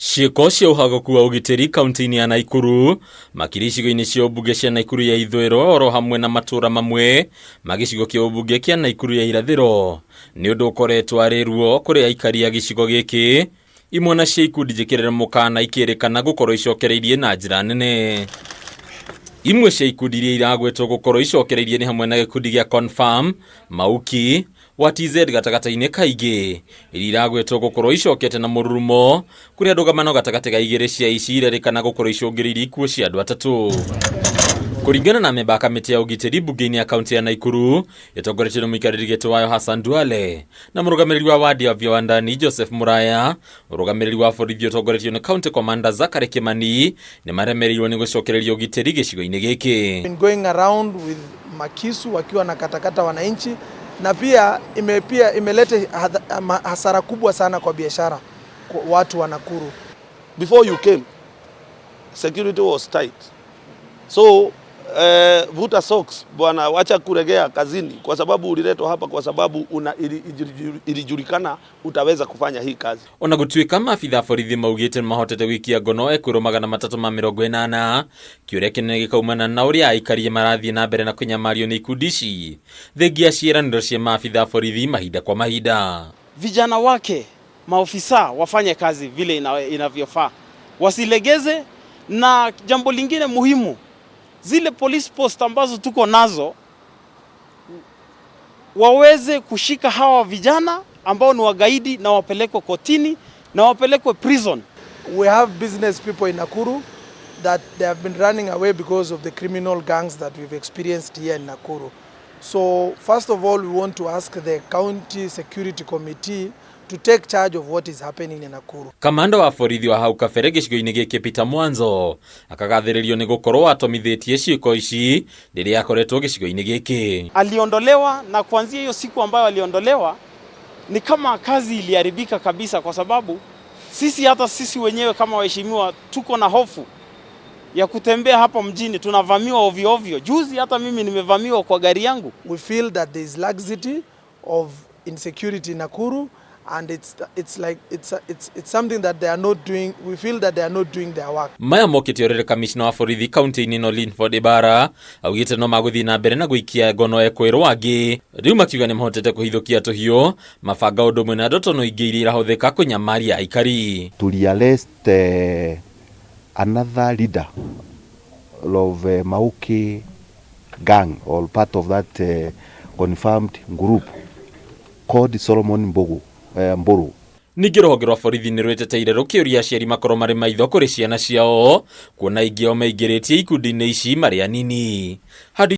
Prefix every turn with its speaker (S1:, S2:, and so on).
S1: Ciĩko cia ũhaguku wa ũgitĩri kaunti-ini ya Naikuru makĩria icigo-inĩ cia ũmbunge cia Naikuru ya ithũĩro oro hamwe na matũra mamwe ma gĩcigo kĩa ũmbunge kĩa Naikuru ya irathĩro nĩ ũndũ ũkoretwo arĩ ruo kũrĩ aikari a gĩcigo gĩkĩ, imwe na cia ikundi njĩkĩrĩre mũkana ikĩrĩkana gũkorwo icokereirie na njĩra nene. Imwe cia ikundi iria iragwetwo gũkorwo icokereirie nĩ hamwe na gĩkundi gĩa Confirm, Mauki, WTZ gatagata-inĩ kaingĩ iria iragwetwo gũkorwo icokete na mũrurumo kũrĩa ndũgamano gatagatĩ ga igĩrĩ cia ici irerĩkana gũkorwo icũngĩrĩirie ikuũ cia andũ atatũ. Kũringana na memba kamĩtĩ ya ũgitĩri mbunge-inĩ ya kaunti ya Naikuru ĩtongoretio nĩ mũikarĩri gĩtĩ wayo Hassan Duale na mũrũgamĩrĩri wa wadi ya Viwandani Joseph Muraya, mũrũgamĩrĩri wa borithi ũtongoretio nĩ County Commander Zakari Kimani nĩ maremereirwo nĩ gũcokereria ũgitĩri gĩcigo-inĩ gĩkĩ.
S2: Been going around with makisu wakiwa na katakata wananchi na pia imeleta hasara kubwa sana kwa biashara kwa watu wa Nakuru.
S3: Before you came, security was tight. So vuta socks bwana, wacha kuregea kazini kwa sababu uliletwa hapa kwa sababu ilijulikana utaweza kufanya hii kazi.
S1: Ona gũtuĩka maabithaa borithi maugĩte mahotete gũikia ngono ekũrũ 380 kĩũria kĩnene gĩkaumana na ũrĩa aikari marathiĩ na mbere na kũnyamario nĩ ikundi ici thengia ciĩranĩro cia maabithaa borithi mahinda kwa mahinda.
S4: Vijana wake maofisa wafanye kazi vile inavyofaa, wasilegeze. Na jambo lingine muhimu, zile police post ambazo tuko nazo waweze kushika hawa vijana ambao ni wagaidi na wapelekwe kotini na wapelekwe prison.
S2: We have business people in Nakuru that they have been running away because of the criminal gangs that we've experienced here in Nakuru. So first of all, we want to ask the county security committee to take charge of what is happening in Nakuru. Kamanda wa borithi wa hau kabere gĩcigo-inĩ gĩkĩ Peter Mwanzo akagathĩrĩrio nĩ gũkorwo atomithĩtie ciĩko ici rĩrĩa akoretwo gĩcigo-inĩ gĩkĩ.
S4: Aliondolewa na kuanzia hiyo siku ambayo aliondolewa ni kama kazi iliharibika kabisa, kwa sababu hata sisi wenyewe kama waheshimiwa tuko na hofu ya kutembea hapa mjini, tunavamiwa ovyo ovyo. Juzi hata mimi nimevamiwa kwa gari yangu. We feel that there is laxity of insecurity in Nakuru. And it's something that they are not doing. We feel that they are not doing their work.
S1: Maya mokĩte orere kamishna wa borithi kaunti-inĩ no Linford Bara augĩte no magũthiĩ na mbere na gũikia ngono ekwĩrwo angĩ, rĩu makiuga nĩ mahotete kũhithũkia tũhiũ mabanga ũndũ ũmwe na ndotono ingĩ iria irahũthĩka kũnyamaria aikari.
S5: To arrest another leader of Mauki gang or part of that confirmed group called Solomon Mburu.
S1: Ningĩ rũhonge rwa borithi nĩ rwĩteteire rũkĩũria aciari makorwo marĩ maitho kũrĩ ciana ciao kuona ingĩ o maingĩrĩtie ikundi-inĩ ici marĩ anini.